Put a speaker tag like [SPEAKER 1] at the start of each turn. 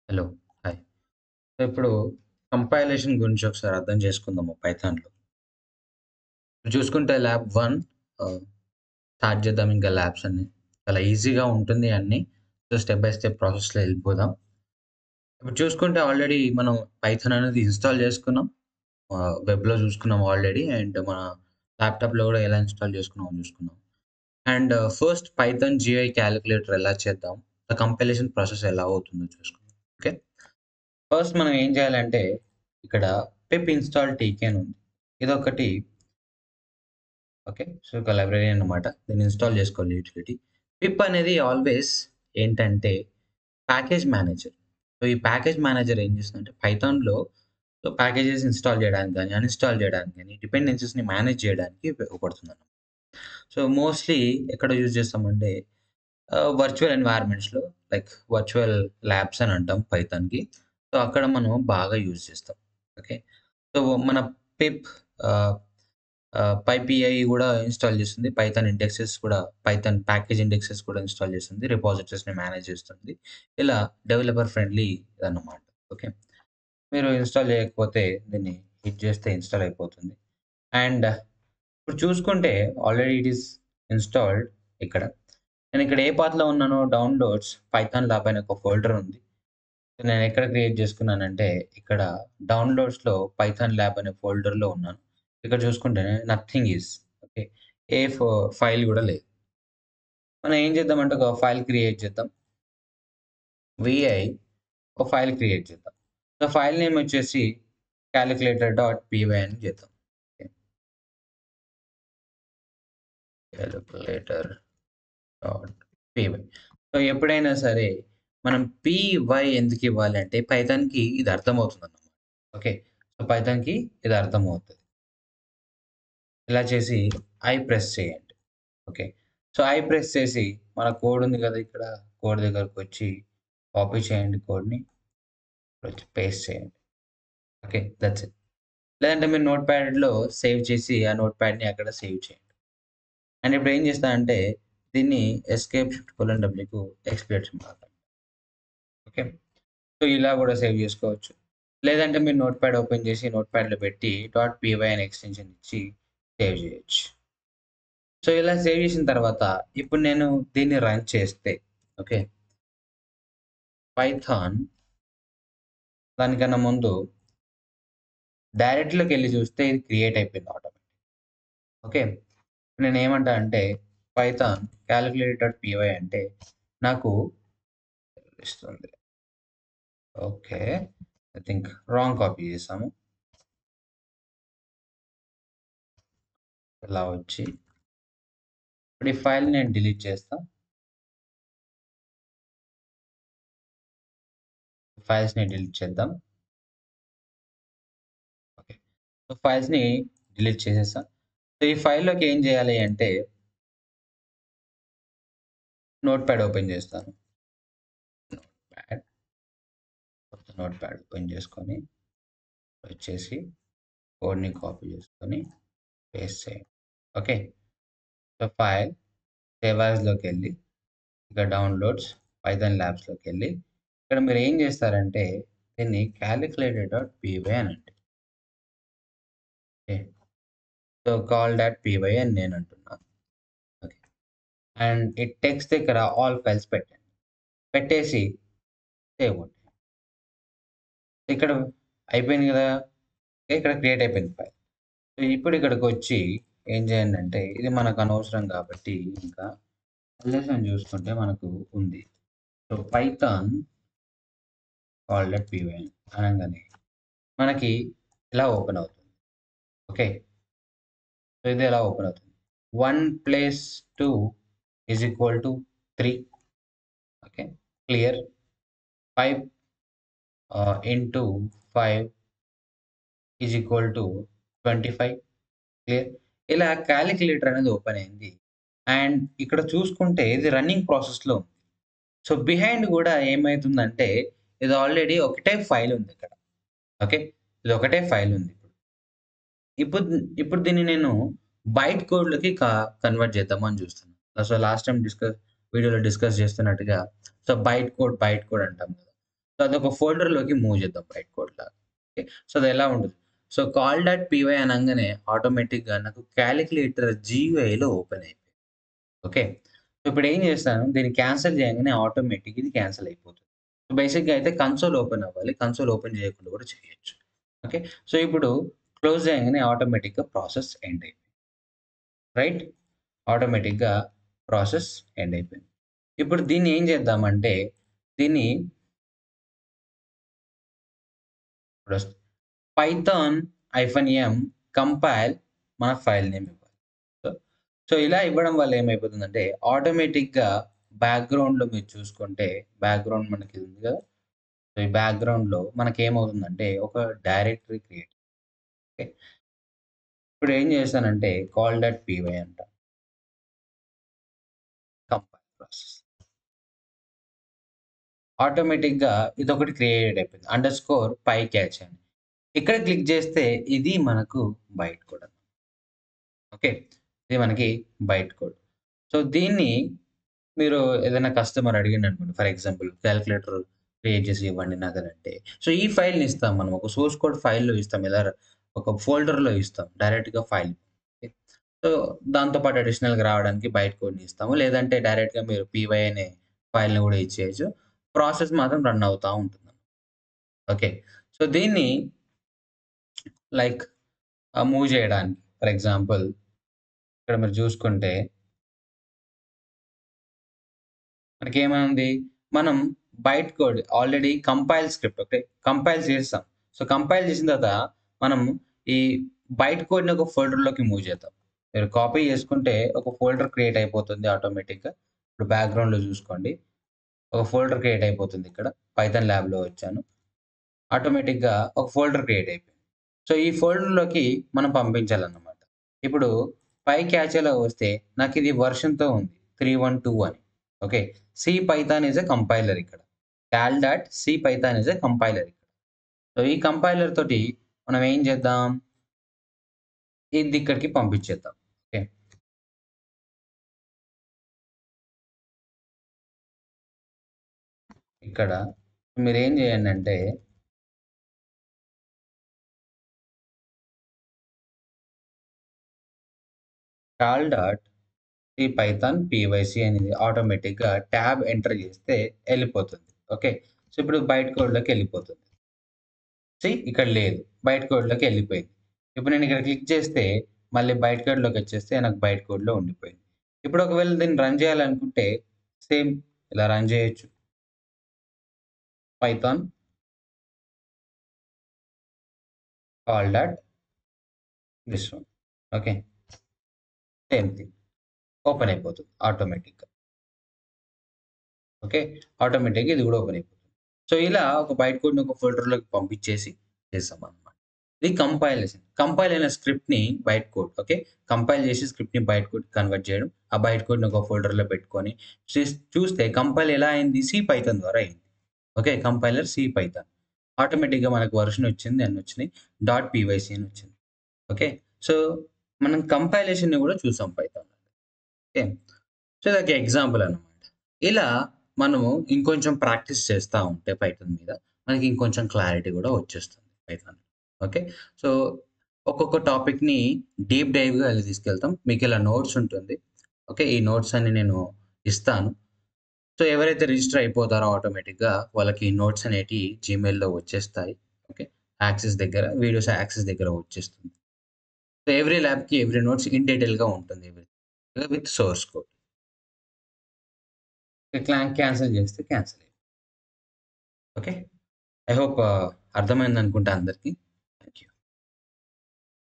[SPEAKER 1] Hello. Hi. So, ఇప్పుడు compilation గురించి ఒకసారి అర్థం చేసుకుందాము పైథాన్‌లో. ఇప్పుడు చూసుకుంటే ల్యాబ్ 1 ఆహ్, స్టార్ట్ చేద్దాం ఇంకా ల్యాబ్స్ అన్నీ. చాలా ఈజీగా ఉంటుంది అన్నీ. సో, స్టెప్ బై స్టెప్ ప్రాసెస్‌లో ఎళ్ళిపోదాం. ఇప్పుడు చూసుకుంటే ఆల్రెడీ మనం పైథాన్ అనేది ఇన్‌స్టాల్ చేసుకున్నాం. వెబ్‌లో చూసుకున్నాం ఆల్రెడీ. అండ్ మన ల్యాప్‌టాప్‌లో కూడా ఎలా ఇన్‌స్టాల్ చేసుకున్నామో చూసుకున్నాం. And first Python GI calculator ఎలా చేద్దాం? ద కంపైలేషన్ ప్రాసెస్ ఎలా అవుతుందో చూసుకుందాం. ఓకే. ఫస్ట్ మనం ఏం చేయాలంటే, ఇక్కడ పిప్ ఇన్‌స్టాల్ టీకే అని ఉంది. ఇదొకటి ఓకే. సో, ఒక లైబ్రరీ అన్నమాట. దీన్ని ఇన్‌స్టాల్ చేసుకోవాలి యూటిలిటీ. పిప్ అనేది ఆల్‌వేస్ ఏంటంటే, ప్యాకేజ్ మేనేజర్. సో, ఈ ప్యాకేజ్ మేనేజర్ ఏం చేస్తుందంటే, పైథాన్‌లో సో, ప్యాకేజెస్ ఇన్‌స్టాల్ చేయడానికి గాని, అన్‌ఇన్‌స్టాల్ చేయడానికి గాని, డిపెండెన్సీస్‌ని మేనేజ్ చేయడానికి ఉపయోగపడుతుందన్నమాట. సో, మోస్ట్‌లీ ఎక్కడ యూజ్ చేస్తామంటే, వర్చువల్ ఎన్వైర్న్మెంట్స్‌లో లైక్ వర్చువల్ ల్యాబ్స్ అని అంటాం పైథాన్‌కి. సో, అక్కడ మనం బాగా యూజ్ చేస్తాం. ఓకే. సో, మన పిప్ ఆహ్, పైపీఐ గూడా ఇన్‌స్టాల్ చేస్తుంది. పైథాన్ ఇండెక్సెస్ కూడా పైథాన్ ప్యాకేజ్ ఇండెక్సెస్ కూడా ఇన్‌స్టాల్ చేస్తుంది. రిపాజిటరీస్‌ని మేనేజ్ చేస్తుంది. ఇలా డెవలపర్ ఫ్రెండ్లీ ఇదన్నమాట. ఓకే. మీరు ఇన్‌స్టాల్ చేయకపోతే దీన్ని హిట్ చేస్తే ఇన్‌స్టాల్ అయిపోతుంది. అండ్ ఇప్పుడు చూసుకుంటే ఆల్రెడీ ఇట్ ఈస్ ఇన్‌స్టాల్డ్ ఇక్కడ. నేనిక్కడ ఏ పాత్‌లో ఉన్నానో డౌన్‌లోడ్స్ పైథాన్ ల్యాబ్ అనే ఒక ఫోల్డర్ ఉంది. నేనెక్కడ క్రియేట్ చేసుకున్నానంటే, ఇక్కడ డౌన్‌లోడ్స్‌లో పైథాన్ ల్యాబ్ అనే ఫోల్డర్‌లో ఉన్నాను. ఇక్కడ చూసుకుంటే nothing is okay. A file గూడా లేదు. మనం ఏం చేద్దామంటే ఒక ఫైల్ క్రియేట్ చేద్దాం. విఐ ఒక ఫైల్ క్రియేట్ చేద్దాం. సో, ఫైల్ నేమ్ వచ్చేసి కాలిక్యులేటర్ డాట్ పీవై అని చేద్దాం. Okay. Calculator dot py. So, ఎప్పుడైనా సరే మనం పీవై ఎందుకివ్వాలి అంటే పైథాన్‌కి ఇది అర్థమవుతుందన్నమాట. ఓకే. సో, పైథాన్‌కి ఇది అర్థమవుతది. ఇలా చేసి ఐ ప్రెస్ చేయండి. ఓకే. సో, ఐ ప్రెస్ చేసి మన కోడ్ ఉంది గదా! ఇక్కడ కోడ్ దగ్గరకొచ్చి కాపీ చేయండి కోడ్‌ని. వచ్చి పేస్ట్ చేయండి. ఓకే. That's it. లేదంటే మీరు నోట్‌ప్యాడ్‌లో సేవ్ చేసి ఆ నోట్‌ప్యాడ్‌ని అక్కడ సేవ్ చేయండి. అండ్ ఇప్పుడు ఏం చేస్తానంటే దీన్ని ఎస్కేప్ షిఫ్ట్ కోలన్ డబ్ల్యూకు ఎక్స్‌పిఎట్ సింబల్. ఓకే. సో, ఇలా గూడా సేవ్ జేసుకోవచ్చు. లేదంటే మీరు నోట్‌ప్యాడ్ ఓపెన్ జేసి నోట్‌ప్యాడ్‌లో పెట్టి డాట్ పీవై అనే ఎక్స్‌టెన్షన్ ఇచ్చి సేవ్ జేయొచ్చు. సో, ఇలా సేవ్ జేసిన తర్వాత ఇప్పుడు నేను దీన్ని రన్ చేస్తే ఓకే. పైథాన్ దానికన్నా ముందు డైరెక్ట్‌లోకెళ్లి చూస్తే ఇది క్రియేట్ అయిపోయింది ఆటోమేటిక్. ఓకే. నేనేమంటా అంటే పైథాన్ కాలిక్యులేటర్.py అంటే నాకు ఇస్తుంది. Okay. I think wrong copy చేశాము. ఇలా వచ్చి ఇప్పుడు ఈ ఫైల్ నేను డిలీట్ చేస్తా. ఫైల్స్‌ని డిలీట్ చేద్దాం. ఓకే. సో, ఫైల్స్‌ని డిలీట్ చేసేసా. సో, ఈ ఫైల్‌లోకి ఏం చేయాలి అంటే నోట్‌ప్యాడ్ ఓపెన్ చేస్తాను. నోట్‌ప్యాడ్, కొత్త నోట్‌ప్యాడ్ ఓపెన్ చేసుకొని వచ్చేసి కోడ్‌ని కాపీ చేసుకొని పేస్ట్ చేయండి. ఓకే. సో, ఫైల్ సేవ్ యాస్‌లోకెళ్ళి ఇక డౌన్‌లోడ్స్ పైథాన్ ల్యాబ్స్‌లోకెళ్ళి ఇక్కడ మీరేం చేస్తారంటే దీన్ని కాలిక్యులేటర్.py అనండి. Okay. So, call dot py అని నేనంటున్నా. ఓకే. అండ్ ఈ టెక్స్ట్ దగ్గర ఆల్ ఫైల్స్ పెట్టండి. పెట్టేసి సేవ్ కొట్టండి. ఇక్కడ అయిపోయింది గదా! ఇక్కడ క్రియేట్ అయిపోయింది ఫైల్. సో, ఇప్పుడు ఇక్కడికొచ్చి ఏం చేయండంటే ఇది మనకు అనవసరం కాబట్టి ఇంకా సొల్యూషన్ చూసుకుంటే మనకు ఉంది. So, Python call dot py అనంగానే మనకి ఇలా ఓపెన్ అవుతుంది. ఓకే. సో, ఇది ఎలా ఓపెన్ అవుతుంది. 1 plus 2 is equal to 3 okay. Clear. 5 into 5 is equal to 25 clear. ఇలా కాలిక్యులేటర్ అనేది ఓపెన్ అయింది. అండ్ ఇక్కడ చూసుకుంటే ఇది రన్నింగ్ ప్రాసెస్‌లో ఉంది. సో, బిహైండ్ గూడా ఏమైతుందంటే ఇది ఆల్రెడీ ఒకటే ఫైల్ ఉంది ఇక్కడ. ఓకే. ఇది ఒకటే ఫైల్ ఉంది. ఇప్పుడు ఇప్పుడు దీన్ని నేను బైట్ కోడ్‌లోకి కన్వర్ట్ చేద్దామని చూస్తున్నా. సో, లాస్ట్ టైమ్ వీడియోలో డిస్కస్ చేస్తున్నట్టుగా సో, బైట్ కోడ్ అంటాం కదా! సో, అదొక ఫోల్డర్‌లోకి మూవ్ చేద్దాం బైట్ కోడ్ లాగా. ఓకే. సో, అది ఎలా ఉండదు. సో, కాల్ డాట్ పీవై అనంగానే ఆటోమేటిక్‌గా నాకు కాలిక్యులేటర్ జీయూఐలో ఓపెన్ అయిపోయింది. ఓకే. సో, ఇప్పుడేం చేస్తాను దీన్ని క్యాన్సెల్ చేయంగానే ఆటోమేటిక్‌గా ఇది క్యాన్సెల్ అయిపోతుంది. సో, బేసిక్‌గా అయితే కన్సోల్ ఓపెన్ అవ్వాలి. కన్సోల్ ఓపెన్ చేయకుండా కూడా చేయొచ్చు. ఓకే. సో, ఇప్పుడు క్లోజ్ చేయంగానే ఆటోమేటిక్‌గా ప్రాసెస్ ఎండ్ అయిపోయింది. రైట్? ఆటోమేటిక్‌గా ప్రాసెస్ ఎండ్ అయిపోయింది. ఇప్పుడు దీన్ని ఏం చేద్దామంటే దీన్ని ఇప్పుడొస్ పైథాన్ -m కంపైల్ మన ఫైల్ నేమ్ ఇవ్వాలి. సో, సో, ఇలా ఇవ్వడం వల్ల ఏమైపోతుందంటే ఆటోమేటిక్‌గా బ్యాక్‌గ్రౌండ్‌లో మీరు చూసుకుంటే బ్యాక్‌గ్రౌండ్ మనకి ఉంది కదా! సో, ఈ బ్యాక్‌గ్రౌండ్‌లో మనకేమవుతుందంటే ఒక డైరెక్టరీ క్రియేట్ ఓకే. ఇప్పుడేం చేశానంటే కాల్.py అంట. Compile process. ఆటోమేటిక్‌గా ఇదొకటి క్రియేట్ అయిపోయింది. అండర్‌స్కోర్ పై క్యాచ్ అని. ఇక్కడ క్లిక్ చేస్తే ఇది మనకు బైట్ కోడ్. ఓకే. ఇది మనకి బైట్ కోడ్. సో, దీన్ని మీరు ఏదైనా కస్టమర్ అడిగిండనుకోండి. ఫర్ ఎగ్జాంపుల్ కాలిక్యులేటర్ క్రియేట్ చేసి ఇవ్వండి నాకనంటే, సో, ఈ ఫైల్‌ని ఇస్తాం మనం. ఒక సోర్స్ కోడ్ ఫైల్‌లో ఇస్తాం. ఇలా ఒక ఫోల్డర్‌లో ఇస్తాం. డైరెక్ట్‌గా ఫైల్. ఓకే. సో, దాంతో పాటు అడిషనల్‌గా రావడానికి బైట్ కోడ్‌ని ఇస్తాము. లేదంటే డైరెక్ట్‌గా మీరు పీవై అనే ఫైల్‌ని కూడా ఇచ్చేయొచ్చు. ప్రాసెస్ మాత్రం రన్ అవుతా ఉంటుంది. ఓకే. సో, దీన్ని లైక్ మూవ్ చేయడానికి ఫర్ ఎగ్జాంపుల్ ఇక్కడ మీరు చూసుకుంటే మనకేమైంది? మనం byte code already compile script okay. Compile చేసేసాం. సో, కంపైల్ చేసిన తర్వాత మనం ఈ బైట్ కోడ్‌ని ఒక ఫోల్డర్‌లోకి మూవ్ చేద్దాం. మీరు కాపీ చేసుకుంటే ఒక ఫోల్డర్ క్రియేట్ అయిపోతుంది ఆటోమేటిక్‌గా. ఇప్పుడు బ్యాక్‌గ్రౌండ్‌లో చూసుకోండి. ఒక ఫోల్డర్ క్రియేట్ అయిపోతుంది ఇక్కడ. పైథాన్ ల్యాబ్‌లో వచ్చాను. ఆటోమేటిక్‌గా ఒక ఫోల్డర్ క్రియేట్ అయిపోయింది. సో, ఈ ఫోల్డర్‌లోకి మనం పంపించాలన్నమాట. ఇప్పుడు పై క్యాచ్‌లో వస్తే నాకిది వెర్షన్‌తో ఉంది. 312 అని. Okay. C Python is a compiler ఇక్కడ. Call dot C Python is a compiler. So, ఈ కంపైలర్ తోటి మనం ఏం చేద్దాం? ఇది ఇక్కడికి పంపించేద్దాం. ఓకే. ఇక్కడ మీరేం చేయండంటే call dot C Python PYC అనేది ఆటోమేటిక్‌గా ట్యాబ్ ఎంటర్ చేస్తే ఎళ్ళిపోతుంది. ఓకే. సో, ఇప్పుడు బైట్ కోడ్‌లోకి ఎళ్ళిపోతుంది. ఇక్కడ లేదు. బైట్ కోడ్‌లోకి ఎళ్ళిపోయింది. ఇప్పుడు నేను ఇక్కడ క్లిక్ చేస్తే మళ్ళీ బైట్ కోడ్‌లోకొచ్చేస్తే నాకు బైట్ కోడ్‌లో ఉండిపోయింది. ఇప్పుడు ఒకవేళ దీన్ని రన్ చేయాలనుకుంటే సేమ్ ఇలా రన్ చేయొచ్చు. Python call dot this one. Okay. Same thing. Open అయిపోతుంది ఆటోమేటిక్‌గా. ఓకే. ఆటోమేటిక్‌గా ఇది కూడా ఓపెన్ అయిపోతుంది. సో, ఇలా ఒక బైట్ కోడ్‌ని ఒక ఫోల్డర్‌లోకి పంపించేసి చేసామన్నమాట. ఇది కంపైలేషన్. కంపైల్ అయిన స్క్రిప్ట్‌ని బైట్ కోడ్ ఓకే. కంపైల్ చేసి స్క్రిప్ట్‌ని బైట్ కోడ్ కన్వర్ట్ చేయడం. ఆ బైట్ కోడ్‌ని ఒక ఫోల్డర్‌లో పెట్టుకొని చూస్తే కంపైల్ ఎలా అయింది? సి పైథాన్ ద్వారా అయింది. ఓకే. Compiler C Python. ఆటోమేటిక్‌గా మనకు వెర్షన్ వచ్చింది. అన్ని వచ్చినాయి. డాట్ పీవైసీ అని వచ్చింది. ఓకే. సో, మనం కంపైలేషన్‌ని కూడా చూసాం పైథాన్‌లో. ఓకే. సో, ఇదొక ఎగ్జాంపుల్ అన్నమాట. ఇలా మనము ఇంకొంచెం ప్రాక్టీస్ చేస్తా ఉంటే పైథాన్ మీద, మనకి ఇంకొంచెం క్లారిటీ గూడా వచ్చేస్తుంది పైథాన్. ఓకే. సో, ఒక్కొక్క టాపిక్‌ని డీప్ డైవ్‌గా ఎలా తీసుకెళ్తాం. మీకిలా నోట్స్ ఉంటుంది. ఓకే. ఈ నోట్స్ అన్ని నేను ఇస్తాను. సో, ఎవరైతే రిజిస్టర్ అయిపోతారో ఆటోమేటిక్‌గా వాళ్ళకి నోట్స్ అనేటియి జీమెయిల్‌లో వచ్చేస్తాయి. ఓకే. యాక్సెస్ దగ్గర వీడియోస్ యాక్సెస్ దగ్గర వచ్చేస్తుంది. సో, ఎవ్రీ ల్యాబ్‌కి ఎవ్రీ నోట్స్ ఇన్ డీటెయిల్‌గా ఉంటుంది. With source code. క్యాన్సెల్ చేస్తే క్యాన్సెల్. ఓకే. ఐ హోప్ అర్థమైందనుకుంటా అందరికి.